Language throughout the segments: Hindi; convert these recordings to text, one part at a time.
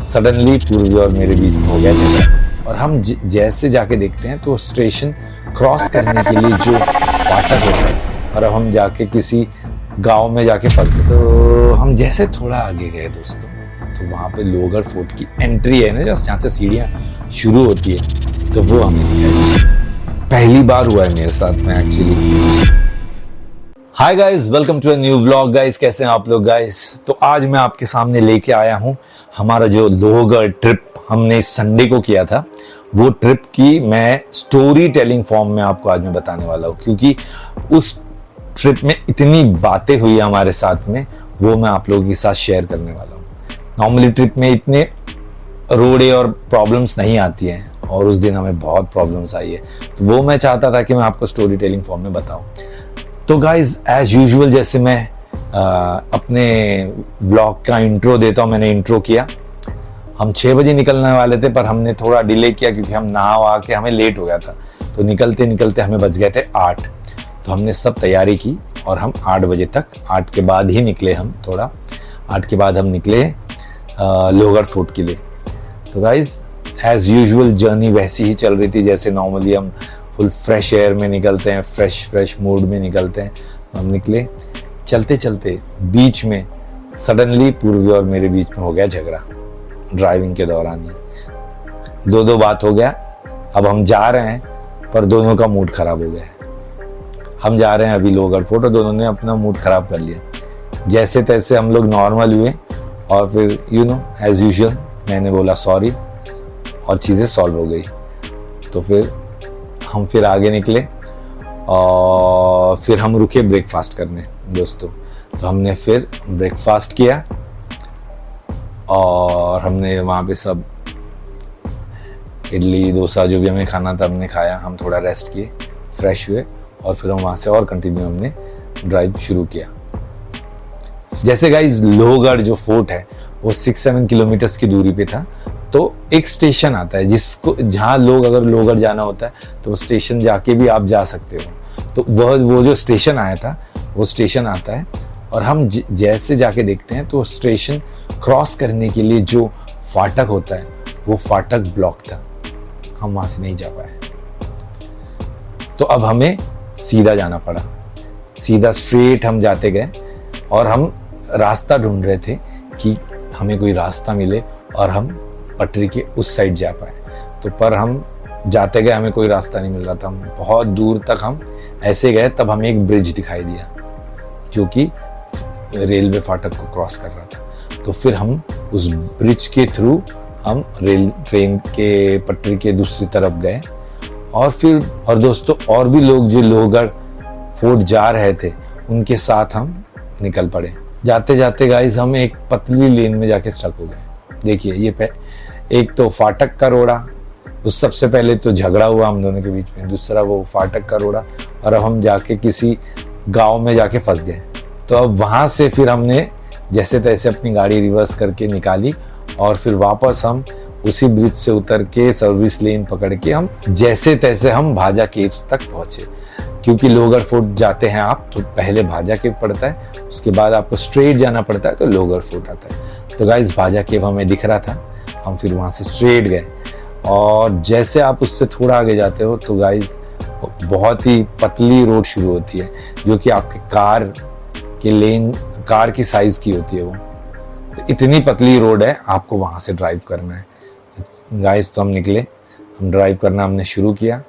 सडनली पूर्वी और मेरे बीच में हो गया झगड़ा। और हम जैसे जाके देखते हैं तो स्टेशन क्रॉस करने के लिए जो फाटक होता है, और अब हम जाके किसी गांव में जाके फंस गए। तो हम जैसे थोड़ा आगे गए दोस्तों, तो वहां पे लोहगढ़ फोर्ट की एंट्री है ना, जहाँ से सीढ़ियाँ शुरू होती है, तो वो हमें पहली बार हुआ है मेरे साथ में actually. Hi guys, welcome to a new vlog. Guys कैसे हैं आप लोग गाइस? तो आज मैं आपके सामने लेके आया हूं हमारा जो लोहगढ़ ट्रिप हमने इस संडे को किया था, वो ट्रिप की मैं स्टोरी टेलिंग फॉर्म में आपको आज मैं बताने वाला हूं, क्योंकि उस ट्रिप में इतनी बातें हुई हमारे साथ में, वो मैं आप लोगों के साथ शेयर करने वाला हूँ। नॉर्मली ट्रिप में इतने रोड़े और प्रॉब्लम्स नहीं आती हैं, और उस दिन हमें बहुत प्रॉब्लम्स आई है, तो वो मैं चाहता था कि मैं आपको स्टोरी टेलिंग फॉर्म में बताऊं। तो गाइज एज यूजुअल जैसे मैं अपने ब्लॉग का इंट्रो देता हूँ, मैंने इंट्रो किया। हम 6 बजे निकलने वाले थे, पर हमने थोड़ा डिले किया क्योंकि हम नहा आ के हमें लेट हो गया था। तो निकलते निकलते हमें बज गए थे 8। तो हमने सब तैयारी की और हम 8 बजे तक, 8 के बाद ही निकले हम, थोड़ा 8 के बाद हम निकले लोहगढ़ फोर्ट के लिए। तो गाइज एज यूजुअल जर्नी वैसी ही चल रही थी जैसे नॉर्मली हम फुल फ्रेश एयर में निकलते हैं, फ्रेश मूड में निकलते हैं। हम निकले, चलते चलते बीच में सडनली पूर्वी और मेरे बीच में हो गया झगड़ा, ड्राइविंग के दौरान ही। दो बात हो गया। अब हम जा रहे हैं, पर दोनों का मूड खराब हो गया है। हम जा रहे हैं अभी लोहगढ़ फोर्ट, और दोनों ने अपना मूड खराब कर लिया। जैसे तैसे हम लोग नॉर्मल हुए, और फिर एज यूजुअल मैंने बोला सॉरी, और चीज़ें सॉल्व हो गई। तो हम फिर आगे निकले, और फिर हम रुके ब्रेकफास्ट करने दोस्तों। तो हमने फिर ब्रेकफास्ट किया, और हमने वहाँ पे सब इडली डोसा जो भी हमें खाना था हमने खाया। हम थोड़ा रेस्ट किए, फ्रेश हुए, और फिर हम वहाँ से और कंटिन्यू हमने ड्राइव शुरू किया। जैसे गाइज लोहगढ़ जो फोर्ट है वो 6-7 किलोमीटर्स की दूरी पे था। तो एक स्टेशन आता है जिसको, जहाँ लोग अगर लोहगढ़ जाना होता है तो वो स्टेशन जाके भी आप जा सकते हो। तो वो जो स्टेशन आया था, वो स्टेशन आता है, और हम जैसे जाके देखते हैं तो स्टेशन क्रॉस करने के लिए जो फाटक होता है, वो फाटक ब्लॉक था। हम वहाँ से नहीं जा पाए। तो अब हमें सीधा जाना पड़ा, सीधा स्ट्रेट हम जाते गए, और हम रास्ता ढूंढ रहे थे कि हमें कोई रास्ता मिले और हम पटरी के उस साइड जा पाए। तो पर हम जाते गए, हमें कोई रास्ता नहीं मिल रहा था। हम बहुत दूर तक हम ऐसे गए, तब हमें एक ब्रिज दिखाई दिया जो कि रेलवे फाटक को क्रॉस कर रहा था। तो फिर हम उस ब्रिज के थ्रू हम ट्रेन के पटरी के दूसरी तरफ गए, और दोस्तों और भी लोग जो लोहगढ़ फोर्ट जा रहे थे उनके साथ हम निकल पड़े। जाते जाते गाइस हम एक पतली लेन में जाके स्टक हो गए। देखिए ये एक तो फाटक का रोड़ा, उस सबसे पहले तो झगड़ा हुआ हम दोनों के बीच में, दूसरा वो फाटक का रोड़ा, और अब हम जाके किसी गांव में जाके फंस गए। तो अब वहां से फिर हमने जैसे तैसे अपनी गाड़ी रिवर्स करके निकाली, और फिर वापस हम उसी ब्रिज से उतर के सर्विस लेन पकड़ के हम जैसे तैसे हम भाजा केव्स तक पहुंचे। क्योंकि लोहगढ़ फोर्ट जाते हैं आप तो पहले भाजा केव पड़ता है, उसके बाद आपको स्ट्रेट जाना पड़ता है, तो लोहगढ़ फोर्ट आता है। तो गाइस भाजा केव हमें दिख रहा था, हम फिर वहां से स्ट्रेट गए, और जैसे आप उससे थोड़ा आगे जाते हो तो गाइस बहुत ही पतली रोड शुरू होती है, जो कि आपके कार की साइज की होती है वो। तो इतनी पतली रोड है, आपको वहां से ड्राइव करना है गाइस। तो हम निकले, हम ड्राइव करना हमने शुरू किया,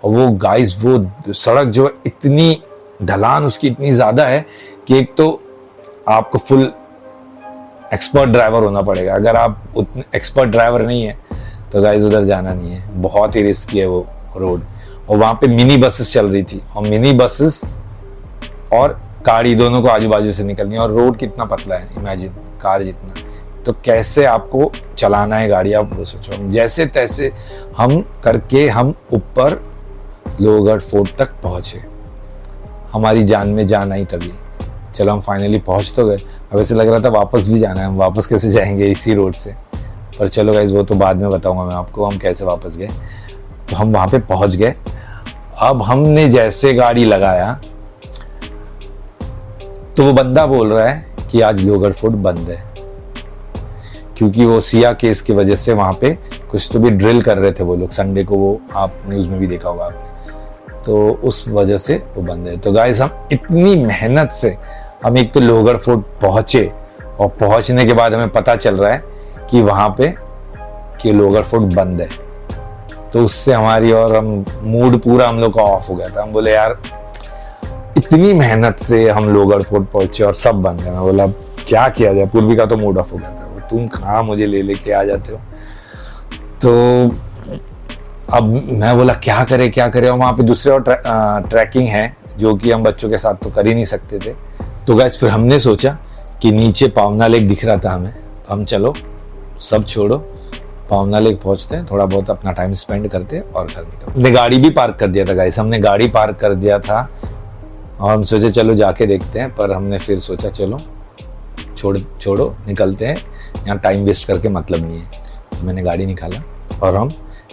और वो गाइस वो सड़क जो इतनी ढलान उसकी इतनी ज्यादा है कि एक तो आपको फुल एक्सपर्ट ड्राइवर होना पड़ेगा। अगर आप उतने एक्सपर्ट ड्राइवर नहीं है तो गाइस उधर जाना नहीं है, बहुत ही रिस्की है वो रोड। और वहां पे मिनी बसेस चल रही थी, और मिनी बसेस और गाड़ी दोनों को आजू बाजू से निकलनी है, और रोड कितना पतला है, इमेजिन कार जितना। तो कैसे आपको चलाना है गाड़ी, आप वो सोचो। जैसे तैसे हम करके हम ऊपर लोहगढ़ फोर्ट तक पहुंचे। हमारी जान में जान आई तभी। चलो हम फाइनली पहुंच तो गए। अब ऐसे लग रहा था वापस भी जाना है, हम वापस कैसे जाएंगे इसी रोड से, पर चलो गाइस वो तो बाद में बताऊंगा मैं आपको हम कैसे वापस गए। तो हम वहां पे पहुंच गए। अब हमने जैसे गाड़ी लगाया तो वो बंदा बोल रहा है कि आज लोहगढ़ फोर्ट बंद है, क्योंकि वो सिया केस की वजह से वहाँ पे कुछ तो भी ड्रिल कर रहे थे वो लोग संडे को, वो आप न्यूज़ में भी देखा होगा आपने, तो उस वजह से वो बंद है। तो गाइस हम इतनी मेहनत से हम एक तो लोहगढ़ फोर्ट पहुंचे और पहुंचने के बाद हमें पता चल रहा है कि वहाँ पे कि लोहगढ़ फोर्ट बंद है। तो उससे हमारी और हम मूड पूरा हम लोग का ऑफ हो गया था। हम बोले यार इतनी मेहनत से हम लोहगढ़ फोर्ट पहुंचे और सब बंद है। मैं बोला क्या किया जाए, पूर्वी का तो मूड ऑफ हो गया था, तुम कहाँ मुझे ले लेके आ जाते हो। तो अब मैं बोला क्या करे और वहाँ पे दूसरे और ट्रैकिंग है जो कि हम बच्चों के साथ तो कर ही नहीं सकते थे। तो गाइस फिर हमने सोचा कि नीचे पावना लेक दिख रहा था हमें, तो हम चलो सब छोड़ो पावना लेक पहुंचते हैं, थोड़ा बहुत अपना टाइम स्पेंड करते हैं और घर निकलते। हमने गाड़ी भी पार्क कर दिया था गाइस, हमने गाड़ी पार्क कर दिया था और हम सोचे चलो जाके देखते हैं, पर हमने फिर सोचा चलो छोड़ो निकलते हैं, यहाँ टाइम वेस्ट करके मतलब नहीं है। तो मैंने गाड़ी निकाला और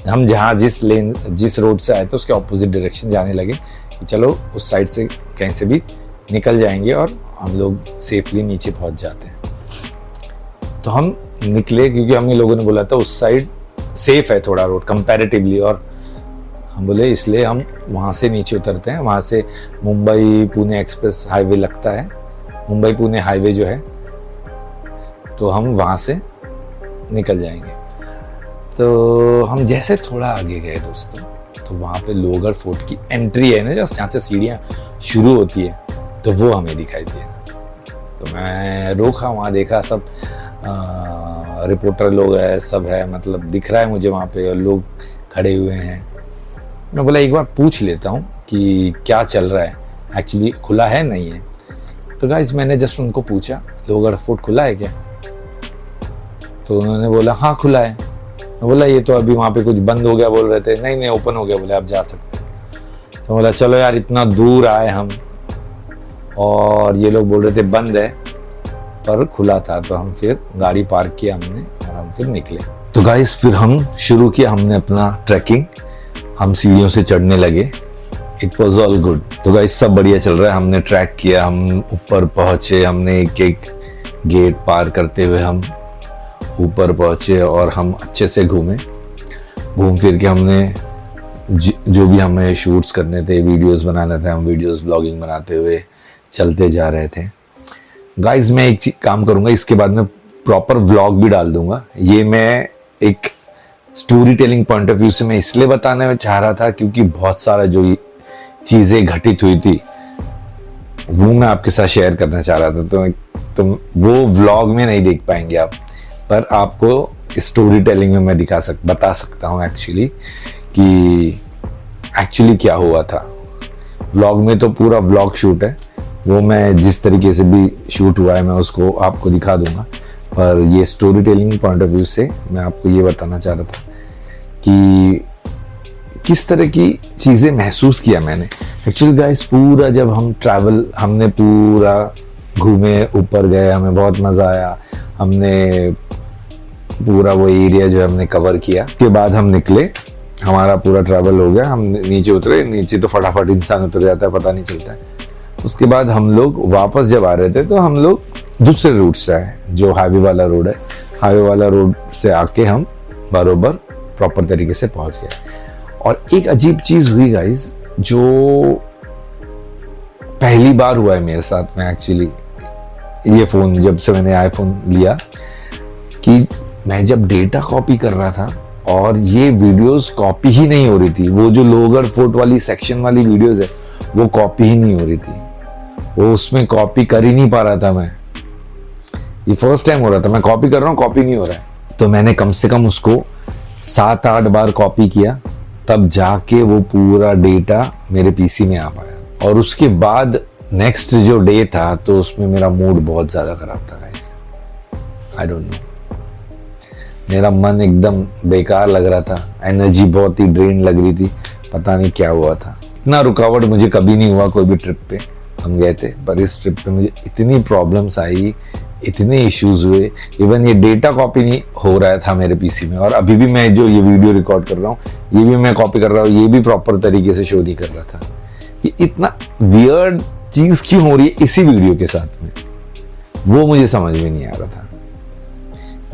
हम जहाँ जिस रोड से आए थे उसके ऑपोजिट डायरेक्शन जाने लगे कि चलो उस साइड से कहीं से भी निकल जाएंगे और हम लोग सेफली नीचे पहुंच जाते हैं। तो हम निकले क्योंकि हम लोगों ने बोला था उस साइड सेफ है थोड़ा रोड कंपैरेटिवली, और हम बोले इसलिए हम वहाँ से नीचे उतरते हैं। वहाँ से मुंबई पुणे एक्सप्रेस हाईवे लगता है, मुंबई पुणे हाईवे जो है, तो हम वहाँ से निकल जाएंगे। तो हम जैसे थोड़ा आगे गए दोस्तों, तो वहाँ पे लोहगढ़ फोर्ट की एंट्री है ना, जहाँ से सीढ़ियाँ शुरू होती है, तो वो हमें दिखाई दिया। तो मैं रोका, वहाँ देखा सब रिपोर्टर लोग है, सब है, मतलब दिख रहा है मुझे वहाँ पे और लोग खड़े हुए हैं। मैं बोला एक बार पूछ लेता हूँ कि क्या चल रहा है, एक्चुअली खुला है नहीं है। तो गाइस मैंने जस्ट उनको पूछा लोहगढ़ फोर्ट खुला है क्या, तो उन्होंने बोला हाँ खुला है। मैं बोला ये तो अभी वहाँ पे कुछ बंद हो गया बोल रहे थे। नहीं ओपन हो गया, बोले आप जा सकते हैं। तो बोला चलो यार इतना दूर आए हम और ये लोग बोल रहे थे बंद है पर खुला था, तो हम फिर गाड़ी पार्क किया हमने और हम फिर निकले। तो गाइस फिर हम शुरू किया हमने अपना ट्रैकिंग, हम सीढ़ियों से चढ़ने लगे। It was all good. तो गाइस सब बढ़िया चल रहा है, हमने ट्रैक किया, हम ऊपर पहुंचे, हमने एक गेट पार करते हुए हम ऊपर पहुंचे और हम अच्छे से घूम फिर के हमने जो भी हमें शूट्स करने थे, वीडियोस बनाने थे, हम वीडियोस व्लॉगिंग बनाते हुए चलते जा रहे थे। गाइस मैं एक काम करूंगा, इसके बाद में प्रॉपर व्लॉग भी डाल दूंगा। ये मैं एक story telling point of view से मैं इसलिए बताने में चाह रहा था क्योंकि बहुत सारा जो चीजें घटित हुई थी वो मैं आपके साथ शेयर करना चाह रहा था। तो वो व्लॉग में नहीं देख पाएंगे आप, पर आपको स्टोरी टेलिंग में मैं बता सकता हूँ एक्चुअली क्या हुआ था। व्लॉग में तो पूरा व्लॉग शूट है, वो मैं जिस तरीके से भी शूट हुआ है मैं उसको आपको दिखा दूंगा, पर ये story telling point of view से मैं आपको ये बताना चाह रहा था कि किस तरह की चीज़ें महसूस किया मैंने। एक्चुअली गाइस पूरा जब हमने पूरा घूमे, ऊपर गए, हमें बहुत मज़ा आया, हमने पूरा वो एरिया जो हमने कवर किया। उसके बाद हम निकले, हमारा पूरा ट्रैवल हो गया, हम नीचे उतरे। नीचे तो फटाफट इंसान उतर जाता है, पता नहीं चलता है। उसके बाद हम लोग वापस जब आ रहे थे तो हम लोग दूसरे रूट से आए, जो हाईवे वाला रोड है, हाईवे वाला रोड से आके हम बरोबर प्रॉपर तरीके से पहुंच गए। और एक अजीब चीज हुई गाइस, जो पहली बार हुआ है मेरे साथ में एक्चुअली, ये फोन जब से मैंने आईफोन लिया, कि मैं जब डेटा कॉपी कर रहा था और ये वीडियोस कॉपी ही नहीं हो रही थी। वो जो लोहगढ़ फोर्ट वाली सेक्शन वाली वीडियोस है वो कॉपी ही नहीं हो रही थी, वो उसमें कॉपी कर ही नहीं पा रहा था मैं। ये फर्स्ट टाइम हो रहा था, मैं कॉपी कर रहा हूँ, कॉपी नहीं हो रहा है। तो मैंने कम से कम उसको 7-8 बार कॉपी किया, तब जाके वो पूरा डेटा मेरे पीसी में आ पाया। और उसके बाद नेक्स्ट जो डे था तो उसमें मेरा मूड बहुत ज्यादा खराब था गाइस। आई डोंट नो, मेरा मन एकदम बेकार लग रहा था, एनर्जी बहुत ही ड्रेन लग रही थी, पता नहीं क्या हुआ था। इतना रुकावट मुझे कभी नहीं हुआ कोई भी ट्रिप पे हम गए थे, पर इस ट्रिप पे मुझे इतनी प्रॉब्लम्स आई, इतने इश्यूज हुए। इवन ये डेटा कॉपी नहीं हो रहा था मेरे पीसी में, और अभी भी मैं जो ये वीडियो रिकॉर्ड कर रहा हूँ ये भी मैं कॉपी कर रहा हूँ, ये भी प्रॉपर तरीके से शो नहीं कर रहा था। ये इतना वियर्ड चीज क्यों हो रही है इसी वीडियो के साथ में, वो मुझे समझ में नहीं आ रहा था।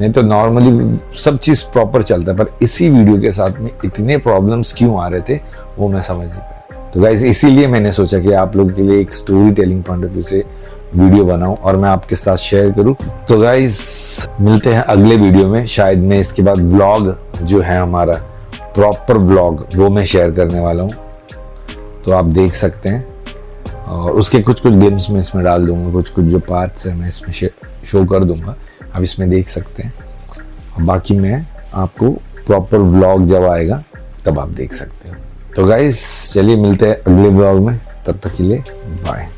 नहीं तो नॉर्मली सब चीज प्रॉपर चलता है, पर इसी वीडियो के साथ में इतने प्रॉब्लम्स क्यों आ रहे थे वो मैं समझ नहीं पाया। तो गाइस इसीलिए मैंने सोचा कि आप लोगों के लिए एक story telling point of view से वीडियो बनाऊं और मैं आपके साथ शेयर करूं। तो गाइस मिलते हैं अगले वीडियो में, शायद मैं इसके बाद व्लॉग जो है हमारा प्रॉपर व्लॉग वो मैं शेयर करने वाला हूं, तो आप देख सकते हैं। और उसके कुछ कुछ गेम्स में इसमें डाल दूंगा, कुछ कुछ जो पार्ट्स है मैं इसमें शो कर दूंगा, आप इसमें देख सकते हैं। और बाकी मैं आपको प्रॉपर व्लॉग जब आएगा तब आप देख सकते हो। तो गाइस चलिए मिलते हैं अगले व्लॉग में, तब तक के लिए बाय।